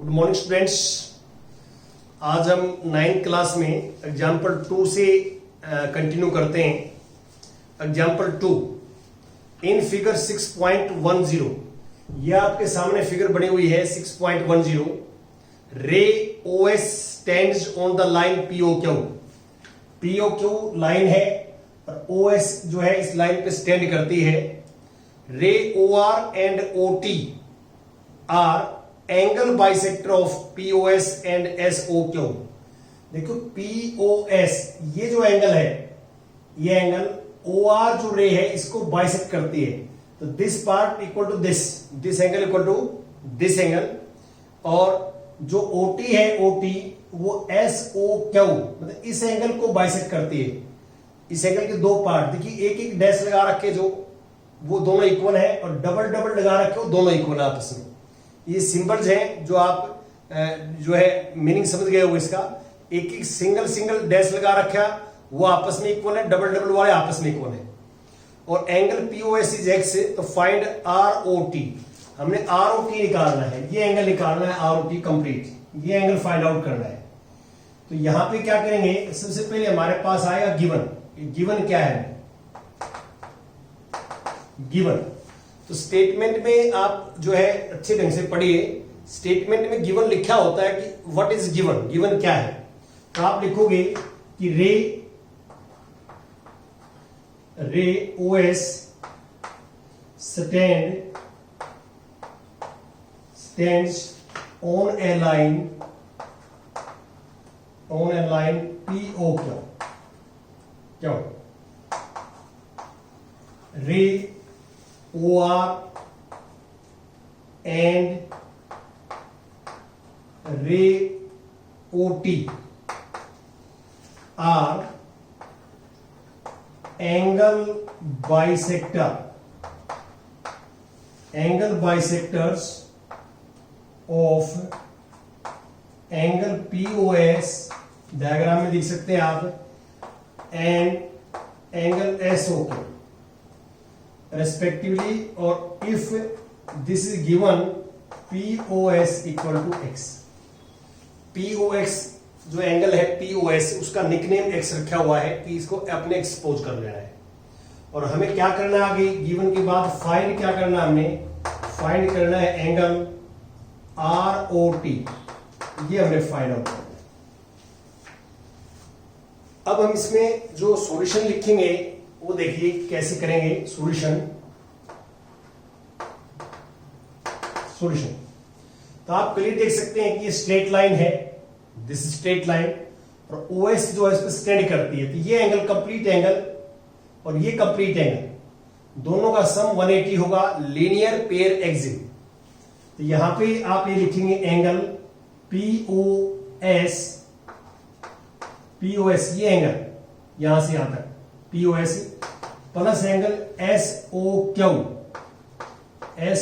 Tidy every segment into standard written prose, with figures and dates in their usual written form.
Good morning students. आज हम 9th class में एग्जाम्पल 2 से कंटिन्यू करते हैं। एग्जाम्पल 2 इन फिगर 6.10, यह आपके सामने फिगर बनी हुई है 6.10। Ray OS stands on the line POQ. POQ line है और ओएस जो है इस लाइन पे स्टैंड करती है। Ray OR and OT are angle bisector of POS and SOQ. देखो पीओएस ये जो एंगल है, ये एंगल ओआर जो रे है इसको बाइसेक्ट करती है। तो this part equal to this angle equal to this angle, और जो ओटी है ओटी वो एसओक्यू मतलब इस एंगल को बाइसेक्ट करती है। इस एंगल के दो पार्ट देखिए, एक एक डैश लगा रखे जो वो दोनों इक्वल है, और डबल डबल लगा रखे वो दोनों इक्वल है आपस में। ये सिंबल्स हैं जो आप जो है मीनिंग समझ गए हो इसका। एक एक सिंगल डैश लगा रखा वो आपस में इक्वल है, डबल डबल वाले आपस में इक्वल है। और एंगल पीओएस इज एक्स, तो फाइंड आरओटी। हमने आरओटी निकालना है, ये एंगल निकालना है आरओटी कंप्लीट, ये एंगल फाइंड आउट करना है। तो यहां पे क्या करेंगे, सबसे पहले हमारे पास आएगा गिवन। गिवन क्या है? गिवन तो स्टेटमेंट में आप जो है अच्छे ढंग से पढ़िए। स्टेटमेंट में गिवन लिखा होता है कि व्हाट इज गिवन, गिवन क्या है। तो आप लिखोगे कि रे OS stands on A line PO Q. रे OR and ray OT are angle bisectors of angle POS, diagram में देख सकते हैं आप, and angle SOQ respectively, और if this is given POS equal to x। POX जो angle है POS उसका निकनेम x रखा हुआ है कि इसको अपने एक्सपोज कर लेना है। और हमें क्या करना है आगे गिवन के बाद फाइंड क्या करना है, हमने फाइंड करना है एंगल ROT, ये हमने फाइंड आउट करना है। अब हम इसमें जो सॉल्यूशन लिखेंगे वो देखिए कैसे करेंगे। सॉल्यूशन तो आप क्लियर देख सकते हैं कि ये स्ट्रेट लाइन है, दिस स्ट्रेट लाइन, और ओएस जो है इस पर स्टैंड करती है। तो ये एंगल कंप्लीट एंगल और ये कंप्लीट एंगल दोनों का सम 180 होगा, लीनियर पेयर एक्सिम। तो यहां पे आप ये लिखेंगे एंगल पीओएस, ये एंगल यहां से यहां तक POS plus angle SOQ is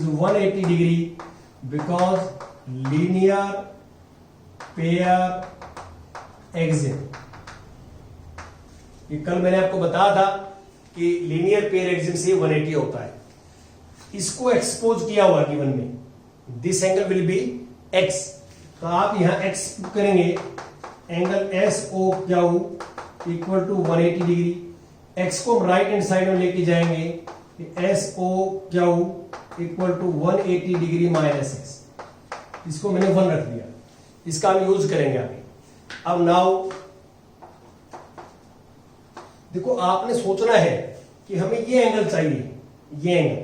180 degree because linear pair Exim. ये कल मैंने आपको बताया था कि लीनियर पेयर एक्सिम से 180 होता है। इसको एक्सपोज किया हुआ गिवन में, this angle will be x। तो आप यहां x करेंगे, angle SOQ equal to 180 degree. x को हम राइट हैंड साइड में लेके जाएंगे, SOQ equal to 180 degree minus x। इसको मैंने 1 रख दिया, इसका हम यूज करेंगे आगे। अब नाउ देखो, आपने सोचना है कि हमें ये एंगल चाहिए, ये एंगल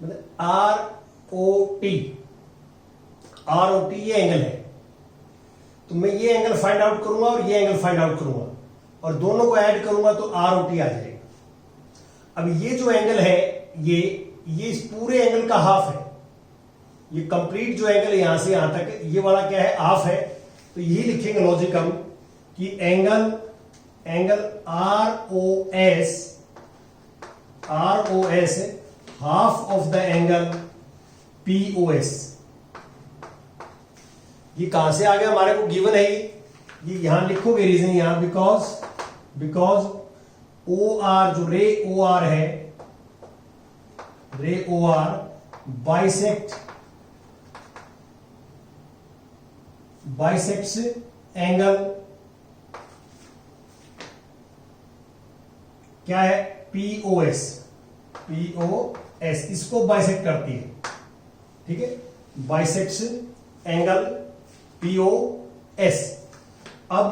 मतलब ROT ये एंगल है। तो मैं ये एंगल फाइंड आउट करूंगा और ये एंगल फाइंड आउट करूंगा और दोनों को ऐड करूंगा तो ROT आ जाएगा। अब ये जो एंगल है ये इस पूरे एंगल का हाफ है। ये कंप्लीट जो एंगल यहां से यहां तक है, ये वाला क्या है, हाफ है। तो यही लिखेंगे लॉजिक हम कि angle ROS half of the angle POS। ये कहां से आ गया, हमारे को गिवन है ये यहां लिखोगे रीजन यहां, बिकॉज OR जो रे OR है, रे OR बाइसेक्ट बाइसेक्ट्स एंगल क्या है, POS, इसको बाइसेक्ट करती है, ठीक है, बाइसेक्ट्स एंगल POS। अब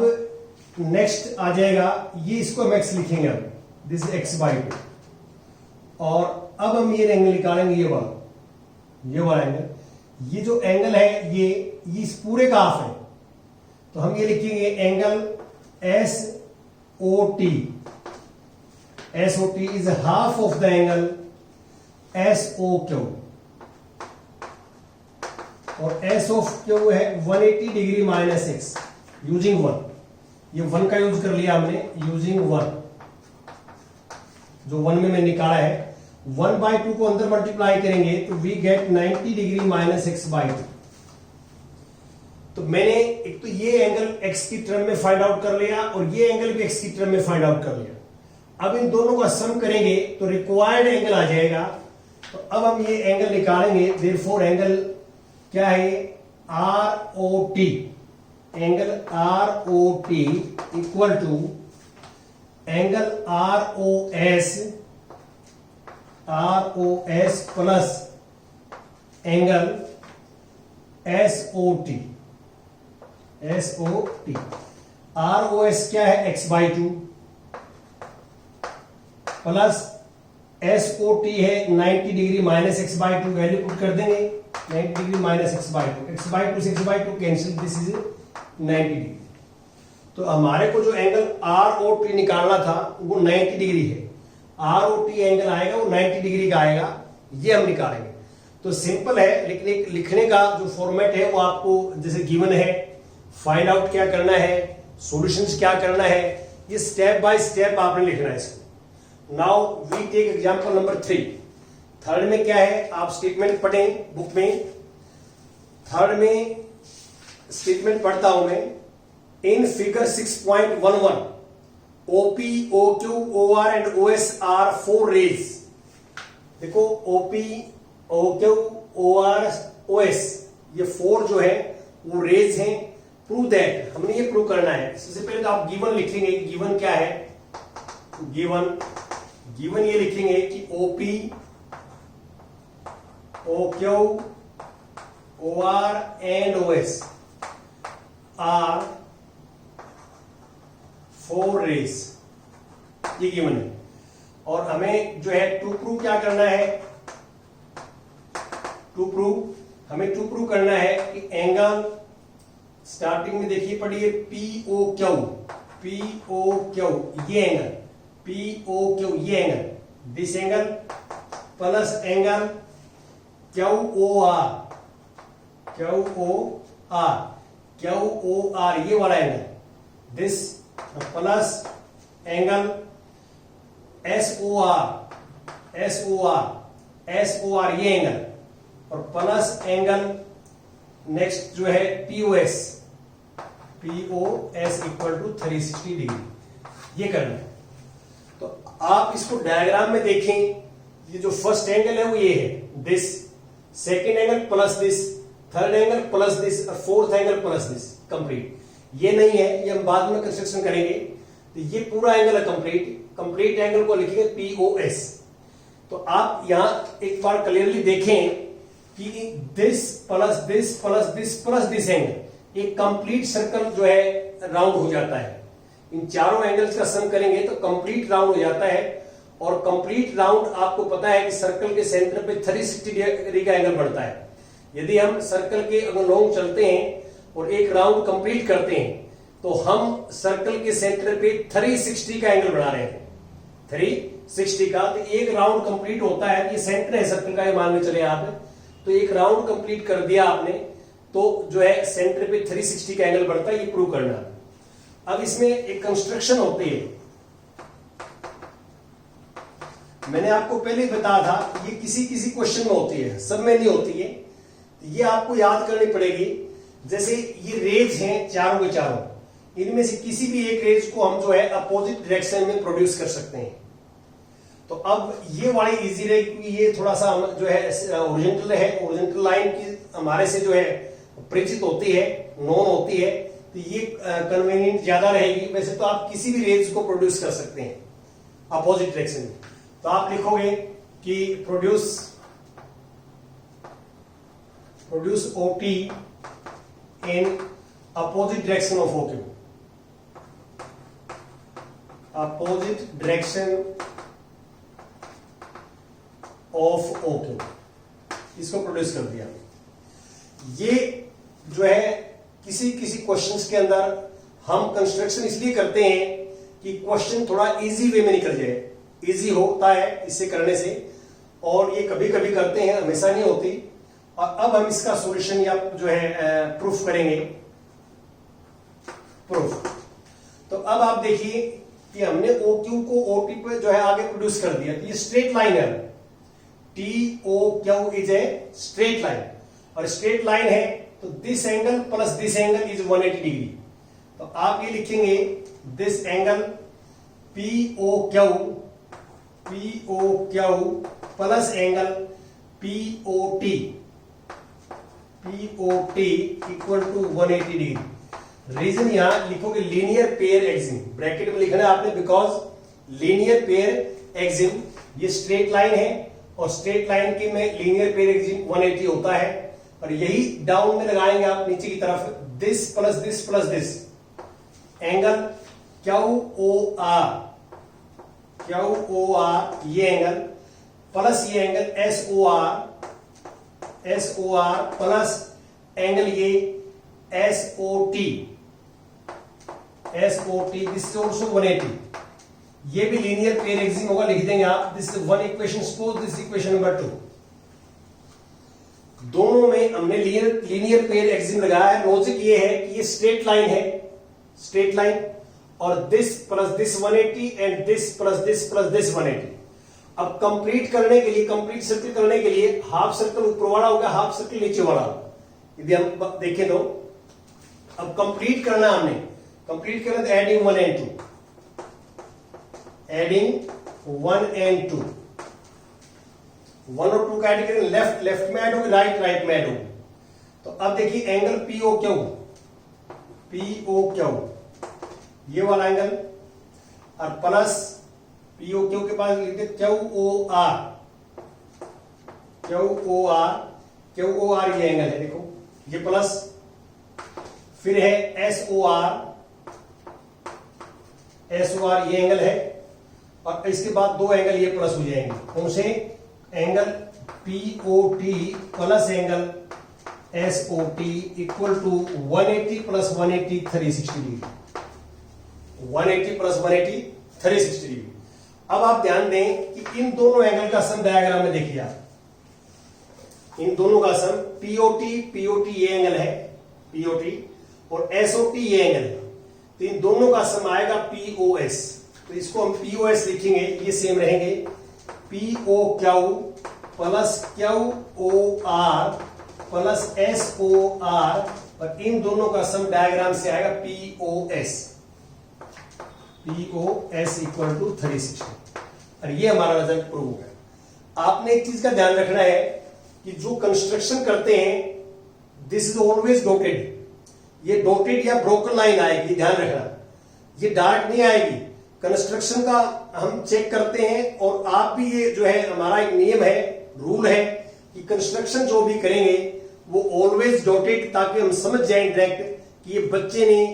नेक्स्ट आ जाएगा, ये इसको हम x लिखेंगे, अब दिस x/2, और अब हम ये एंगल निकालेंगे, ये वाला एंगल, ये जो एंगल है ये इस पूरे का हाफ है, तो हम ये लिखेंगे angle SOT। SOT is half of the angle SOQ, और S of Q है 180 डिग्री माइनस x यूजिंग 1। ये 1 का यूज कर लिया हमने, यूजिंग 1, जो 1 में मैं निकाला है। 1/2 को अंदर मल्टीप्लाई करेंगे तो we get 90 degree minus x/2। तो मैंने एक तो ये एंगल x की टर्म में फाइंड आउट कर लिया, और ये एंगल भी x की टर्म में फाइंड आउट कर लिया। अब इन दोनों का सम करेंगे तो रिक्वायर्ड एंगल आ जाएगा। तो अब हम ये एंगल निकालेंगे, देयरफॉर एंगल क्या है, ROT, angle ROT equal to angle ROS plus angle SOT। ROS क्या है, x/2 प्लस SOT है 90 degree minus x/2, value put कर देंगे, 90 डिग्री माइनस x/2 से x/2 cancel, this is 90 degree. तो हमारे को जो एंगल ROT निकालना था वो 90 डिग्री है, ROT एंगल आएगा वो 90 डिग्री का आएगा, ये हम निकालेंगे। तो सिंपल है, लेकिन लिखने का जो फॉर्मेट है वो आपको जैसे गिवन है, फाइंड आउट क्या करना है, सॉल्यूशंस क्या करना है, ये स्टेप बाय स्टेप आपने लिखना है इसको। Now we take example number 3। Third में क्या है, आप स्टेटमेंट पढ़ें बुक में। थर्ड में स्टेटमेंट पढ़ता हूं मैं। In figure 6.11 OP, OQ, OR and OS are 4 rays. देखो OP, OQ, OR, OS ये 4 जो है वो रेज हैं। प्रूव दैट, हमने ये प्रूव करना है। सबसे पहले तो आप गिवन लिखेंगे, गिवन क्या है, गिवन ये लिखेंगे कि OP, OQ, OR and OS are 4 rays, ये गिवन है। और हमें जो है टू प्रूव क्या करना है, हमें टू प्रूव करना है कि एंगल स्टार्टिंग में देखिए पढ़िए POQ, ये एंगल POQ, ये angle, this angle plus angle QOR, ये वाला angle, this plus angle SOR, ये एंगल, और प्लस एंगल नेक्स्ट जो है POS इक्वल टू 360 डिग्री, ये करना है। तो आप इसको डायग्राम में देखें, ये जो फर्स्ट एंगल है वो ये है, this, second angle plus this, third angle plus this, और fourth angle plus this, complete. ये नहीं है, ये हम बाद में कंस्ट्रक्शन करेंगे। तो ये पूरा एंगल है कंप्लीट एंगल को लिखेंगे POS। तो आप यहां एक बार क्लियरली देखें कि this plus this plus this plus this angle, एक कंप्लीट सर्कल जो है राउंड हो जाता है। इन चारों एंगल्स का सम करेंगे तो कंप्लीट राउंड हो जाता है। और कंप्लीट राउंड आपको पता है कि सर्कल के सेंटर पे 360 डिग्री का एंगल बढ़ता है। यदि हम सर्कल के अलोंग चलते हैं और एक राउंड कंप्लीट करते हैं तो हम सर्कल के सेंटर पे 360 का एंगल बना रहे हैं, 360 का। तो एक राउंड कंप्लीट होता है, ये सेंटर है सर्कल का, ये मान के चले आप। तो एक राउंड कंप्लीट कर दिया आपने तो जो है सेंटर पे 360 का एंगल बढ़ता है, ये प्रूव करना। अब इसमें एक कंस्ट्रक्शन होती है, मैंने आपको पहले ही बताया था, ये किसी किसी क्वेश्चन में होती है, सब में नहीं होती है। ये आपको याद करनी पड़ेगी। जैसे ये रेज हैं चारों के चारों, इनमें से किसी भी एक रेज को हम जो है अपोजिट डायरेक्शन में प्रोड्यूस कर सकते हैं। तो अब ये वाली इजी रहेगी क्योंकि ये थोड़ा सा जो है ओरिजेंटल है, ओरिजेंटल लाइन की हमारे से जो है परिचित होती है, नोन होती है, तो ये कन्वीनियंट ज्यादा रहेगी। वैसे तो आप किसी भी रेज को प्रोड्यूस कर सकते हैं अपोजिट डायरेक्शन में। तो आप लिखोगे कि produce OT in opposite direction of OQ, opposite direction of OQ, इसको प्रोड्यूस कर दिया। ये जो है किसी किसी क्वेश्चंस के अंदर हम कंस्ट्रक्शन इसलिए करते हैं कि क्वेश्चन थोड़ा इजी वे में निकल जाए, इजी होता है इससे करने से, और ये कभी कभी करते हैं, हमेशा नहीं होती। और अब हम इसका सॉल्यूशन या जो है प्रूफ करेंगे, प्रूफ। तो अब आप देखिए कि हमने OQ को OT पे जो है आगे प्रोड्यूस कर दिया, तो ये स्ट्रेट लाइन है। TOQ is a straight line, और स्ट्रेट लाइन है तो this angle plus this angle is 180 degree. तो आप ये लिखेंगे this angle POQ plus angle POT equal to 180 degree. Reason यहां लिखोगे लीनियर पेयर एक्सिम, ब्रैकेट में लिखना है आपने, बिकॉज लीनियर पेयर एक्सिम ये स्ट्रेट लाइन है, और स्ट्रेट लाइन के में लीनियर पेयर एक्सिम 180 होता है, और यही डाउन में लगाएंगे आप नीचे की तरफ, this plus this angle QOR ये एंगल प्लस ये एंगल SOR प्लस एंगल ये SOT दिस इज ऑल्सो 180। ये भी लीनियर पेयर एक्सिम होगा, लिख देंगे आप। This is one equation, suppose this equation number 2। दोनों में हमने लीनियर पेयर एक्सिम लगाया है। लॉजिक ये है कि ये स्ट्रेट लाइन है, स्ट्रेट लाइन, और this plus this 180 and this plus this 180। अब कंप्लीट करने के लिए, कंप्लीट सर्कल करने के लिए हाफ सर्कल ऊपर वाला होगा, हाफ सर्कल नीचे वाला। यदि हम देखें तो अब कंप्लीट करना, हमने कंप्लीट करना तो एडिंग 1 and 2, एडिंग 1 and 2, 1 और 2 का ऐड करेंगे, लेफ्ट में ऐड होगी, राइट में ऐड होगी। तो अब देखिए एंगल POQ ये वाला एंगल, और प्लस POQ के पास लिखते QOR ये एंगल है, देखो ये प्लस, फिर है SOR ये एंगल है, और इसके बाद दो एंगल ये प्लस हो जाएंगे। कौन से angle? POT plus angle SOT equal to 180 plus 180 360 degree, 180 plus 180 360 degree. अब आप ध्यान दें कि इन दोनों एंगल का सम डायग्राम में देखिए आप, इन दोनों का सम POT ये एंगल है POT, और SOT ये एंगल है, तो इन दोनों का सम आएगा POS। तो इसको हम POS लिखेंगे, ये सेम रहेंगे, POQ plus QOR plus SOR, और इन दोनों का सम डायग्राम से आएगा POS इक्वल टू 360, और ये हमारा रिजल्ट प्रूव हो गया। आपने एक चीज का ध्यान रखना है कि जो कंस्ट्रक्शन करते हैं, दिस इज ऑलवेज डॉटेड, ये डॉटेड या ब्रोकन लाइन आएगी, ध्यान रखना, ये डार्क नहीं आएगी। कंस्ट्रक्शन का हम चेक करते हैं, और आप भी, ये जो है हमारा एक नियम है, रूल है कि कंस्ट्रक्शन जो भी करेंगे वो ऑलवेज डॉटेड, ताकि हम समझ जाएं डायरेक्ट कि ये बच्चे ने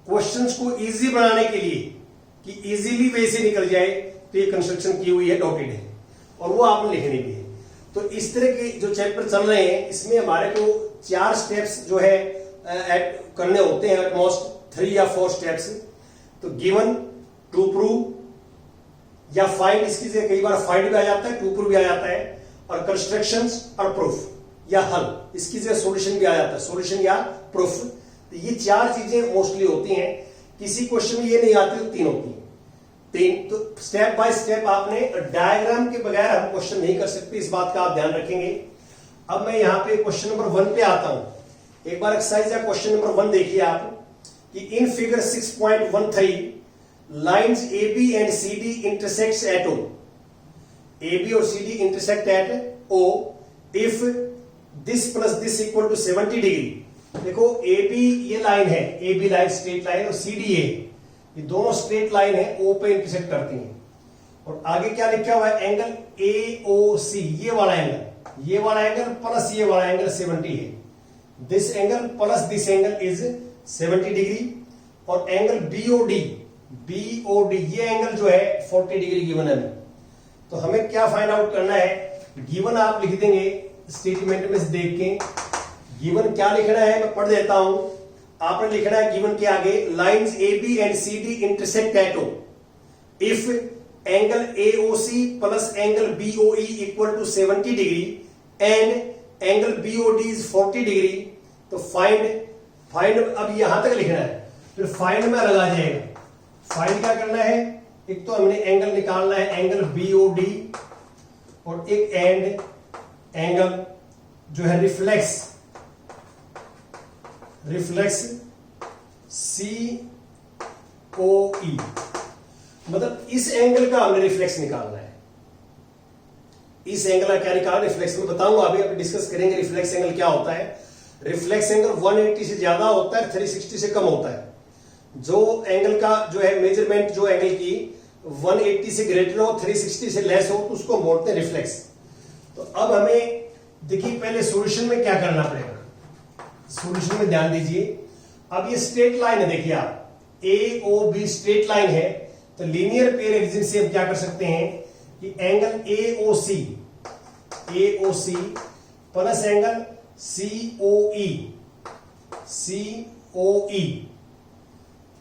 क्वेश्चंस को इजी बनाने के लिए, कि इजीली वे से निकल जाए, तो ये कंस्ट्रक्शन की हुई है, डॉटेड है, और वो आपने लिखनी भी है। तो इस तरह के जो चैप्टर चल रहे हैं, इसमें हमारे को 4 स्टेप्स जो है करने होते हैं, ऑलमोस्ट 3 या 4 स्टेप्स। तो गिवन, टू प्रूव या फाइंड, इसकी जगह कई बार फाइंड भी आ जाता है, टू प्रूव भी आ जाता है, और कंस्ट्रक्शंस और प्रूफ या हल, इसकी जगह सॉल्यूशन भी आ जाता है, सॉल्यूशन या प्रूफ। तो ये 4 चीजें मोस्टली होती हैं। किसी क्वेश्चन में ये नहीं आती तो 3 होती हैं, 3। तो स्टेप बाय स्टेप आपने, डायग्राम के बगैर हम क्वेश्चन नहीं कर सकते, इस बात का आप ध्यान रखेंगे। अब मैं यहां पे क्वेश्चन नंबर 1 पे आता हूं। एक बार एक्सरसाइज या क्वेश्चन नंबर 1 देखिए आप, कि in figure 6.13 lines AB and CD intersects at O, AB और CD intersect at O, if this plus this equal to 70 degree, देखो ए बी ये लाइन है, A B line straight line, और C D A ये दोनों straight line है, ओ पे intersect करती हैं। और आगे क्या लिखा हुआ है, एंगल ए ओ सी, ये वाला एंगल प्लस ये वाला एंगल 70 है। This angle plus this angle is 70 degree. और एंगल बीओडी ये एंगल जो है 40 डिग्री गिवन है हमें। तो हमें क्या फाइंड आउट करना है, गिवन आप लिख देंगे स्टेटमेंट में से देख के। गिवन क्या लिखना है मैं पढ़ देता हूं। आपने लिखना है गिवन के आगे, lines A B and C D intersect at O if angle AOC plus angle BOE equal to 70 degree and angle BOD is 40 degree. तो फाइंड अब यहां तक लिखना है, फिर फाइंड में लगा जाएगा। फाइंड क्या करना है, एक तो हमने एंगल निकालना है एंगल BOD, और एक एंगल जो है रिफ्लेक्स COE, मतलब इस एंगल का हमने रिफ्लेक्स निकालना है। इस एंगल का क्या निकालना, रिफ्लेक्स में बताऊंगा, अभी डिस्कस करेंगे रिफ्लेक्स एंगल क्या होता है। रिफ्लेक्स एंगल 180 से ज्यादा होता है, 360 से कम होता है। जो एंगल का जो है मेजरमेंट, जो एंगल की 180 से ग्रेटर हो, 360 से लेस हो, तो उसको बोलते हैं रिफ्लेक्स। तो अब हमें देखिए पहले सॉल्यूशन में क्या करना पड़ेगा। सॉल्यूशन में ध्यान दीजिए, अब ये स्ट्रेट लाइन है, देखिए आप AOB स्ट्रेट लाइन है, तो लीनियर पेयर एक्सिस से हम क्या कर सकते हैं कि angle AOC plus angle COE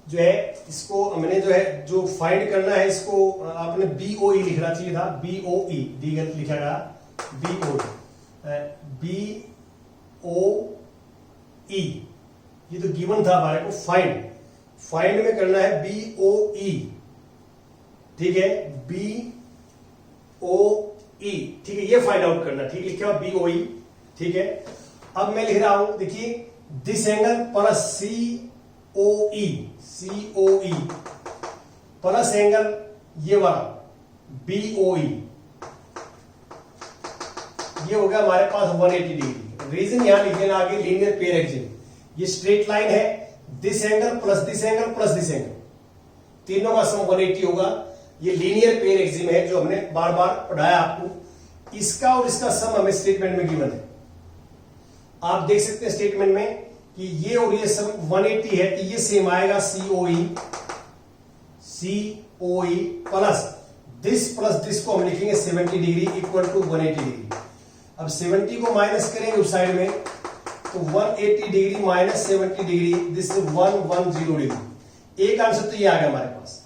जो है, इसको हमने जो है जो फाइंड करना है, इसको आपने BOE लिखना चाहिए था, BOE डी गलत लिखा गया, BOE ये तो गिवन था हमारे को। फाइंड में करना है BOE, ठीक है, BOE, ठीक है, ये फाइंड आउट करना, ठीक लिखा हुआ BOE, ठीक है। अब मैं लिख रहा हूं, देखिए this angle plus COE plus angle ये वाला BOE, ये हो गया हमारे पास 180 डिग्री। रीजन यहां लिख देना आगे, लीनियर पेयर एक्सिस, ये स्ट्रेट लाइन है, this angle plus this angle plus this angle, तीनों का सम 180 होगा। ये लीनियर पेयर एक्सिस है जो हमने बार बार पढ़ाया आपको। इसका और इसका सम हमें स्टेटमेंट में गिवन है। आप देख सकते हैं स्टेटमेंट में कि ये और ये सम 180 है, तो ये सेम आएगा COE प्लस दिस को हम लिखेंगे 70 डिग्री इक्वल टू 180 डिग्री। अब 70 को माइनस करेंगे उस साइड में, तो 180 degree minus 70 degree, this is 110 degree. एक आंसर तो ये आ गया हमारे पास।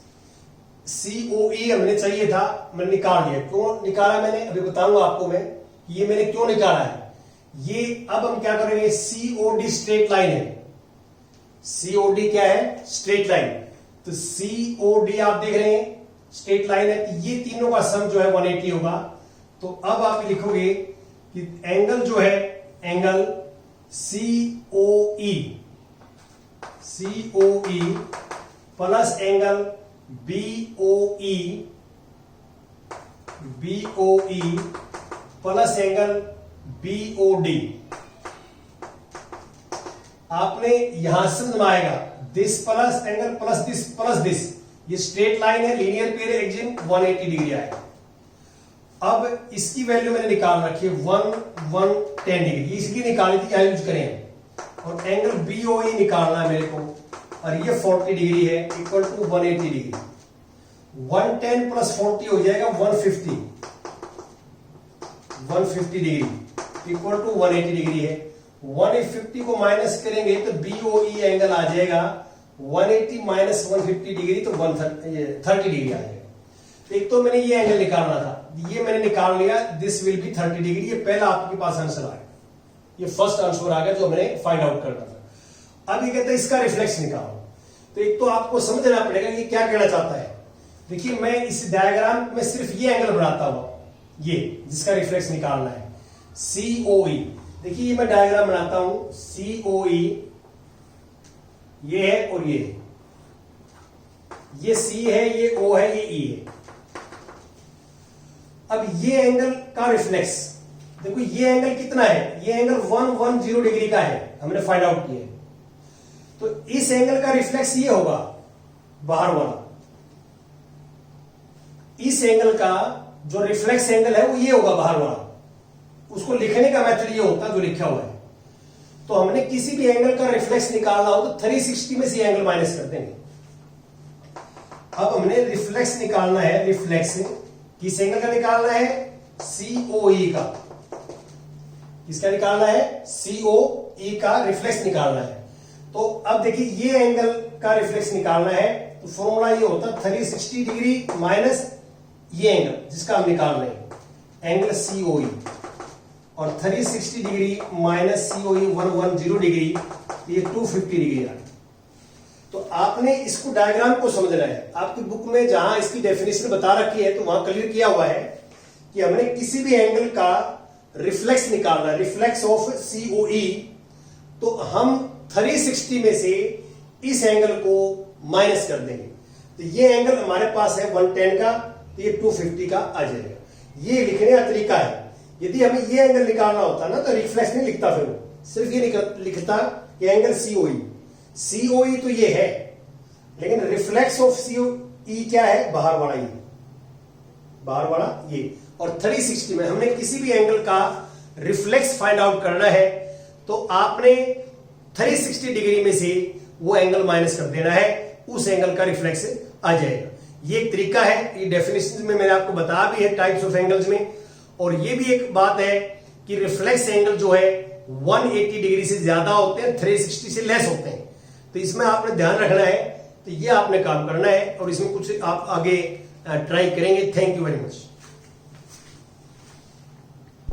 COE हमने चाहिए था, मैंने निकाल लिया। क्यों निकाला मैंने, अभी बताऊंगा आपको मैं ये मैंने क्यों निकाला है। ये अब हम क्या करेंगे, COD स्ट्रेट लाइन है, COD क्या है, स्ट्रेट लाइन। तो COD आप देख रहे हैं स्ट्रेट लाइन है, तो ये तीनों का सम जो है 180 होगा। तो अब आप लिखोगे कि एंगल जो है, angle COE plus angle BOE plus angle BOD, आपने यहां से समझाएगा this plus angle plus this, ये स्ट्रेट लाइन है, लीनियर पेयर एक्सिस 180 डिग्री आएगा। अब इसकी वैल्यू मैंने निकाल रखी है 110 डिग्री, इसकी निकाली थी, यहां यूज करें। और एंगल BOE निकालना है मेरे को, और ये 40 डिग्री है इक्वल टू 180 डिग्री। 110 प्लस 40 हो जाएगा 150 डिग्री इक्वल टू 180 डिग्री है। 150 को माइनस करेंगे तो BOE एंगल आ जाएगा 180 माइनस 150 डिग्री, तो 30 डिग्री आ जाएगा। एक तो मैंने ये एंगल निकालना था, ये मैंने निकाल लिया, दिस विल बी 30 डिग्री। ये पहला आपके पास आंसर आएगा, ये फर्स्ट आंसर आ गया जो मैंने फाइंड आउट करना था। अब ये कहता है इसका रिफ्लेक्स निकालो। तो एक तो आपको समझना पड़ेगा ये क्या कहना चाहता है। देखिए मैं इस डायग्राम में सिर्फ ये एंगल बनाता हुआ, ये जिसका रिफ्लेक्स निकालना है COE। देखिए ये मैं डायग्राम बनाता हूं, COE ये है और ये C है, ये O है, ये E है। अब ये एंगल का रिफ्लेक्स देखो ये एंगल कितना है, ये एंगल 110 डिग्री का है, हमने फाइंड आउट किया है। तो इस एंगल का रिफ्लेक्स ये होगा बाहर वाला, इस एंगल का जो रिफ्लेक्स एंगल है वो ये होगा बाहर वाला। उसको लिखने का मेथड ये होता है जो लिखा हुआ है। तो हमने किसी भी एंगल का रिफ्लेक्स निकालना हो तो 360 में से एंगल माइनस कर देंगे। अब हमने रिफ्लेक्स निकालना है, रिफ्लेक्स किस एंगल का निकालना है, सीओई का। किसका निकालना है, सीओई का रिफ्लेक्स निकालना है। तो अब देखिए ये एंगल का रिफ्लेक्स निकालना है तो फॉर्मूला ये होता है 360 डिग्री माइनस ये एंगल जिसका हम निकाल रहे हैं, एंगल सीओई, और 360 डिग्री माइनस सीओई 110 डिग्री, ये 250 डिग्री आ। तो आपने इसको डायग्राम को समझना है। आपकी बुक में जहां इसकी डेफिनेशन बता रखी है तो वहां क्लियर किया हुआ है कि हमने किसी भी एंगल का रिफ्लेक्स निकालना है, रिफ्लेक्स ऑफ सीओई, तो हम 360 में से इस एंगल को माइनस कर देंगे। तो ये एंगल हमारे पास है 110 का, तो ये 250 का आ जाएगा। ये लिखने का तरीका है। यदि हमें ये एंगल निकालना होता ना तो रिफ्लेक्स नहीं लिखता, फिर सिर्फ ये लिखता कि एंगल सीओई। सीओई तो ये है, लेकिन रिफ्लेक्स ऑफ सीओई क्या है, बाहर वाला ये, बाहर वाला ये। और 360 में हमने किसी भी एंगल का रिफ्लेक्स फाइंड आउट करना है तो आपने 360 डिग्री में से वो एंगल माइनस कर देना है, उस एंगल का रिफ्लेक्स आ जाएगा। ये एक तरीका है, ये डेफिनेशन में मैंने आपको बताया भी है टाइप्स ऑफ एंगल्स में। और ये भी एक बात है कि रिफ्लेक्स एंगल जो है 180 डिग्री से ज्यादा होते हैं, 360 से लेस होते हैं। तो इसमें आपने ध्यान रखना है। तो ये आपने काम करना है और इसमें कुछ आप आगे ट्राई करेंगे। Thank you very much.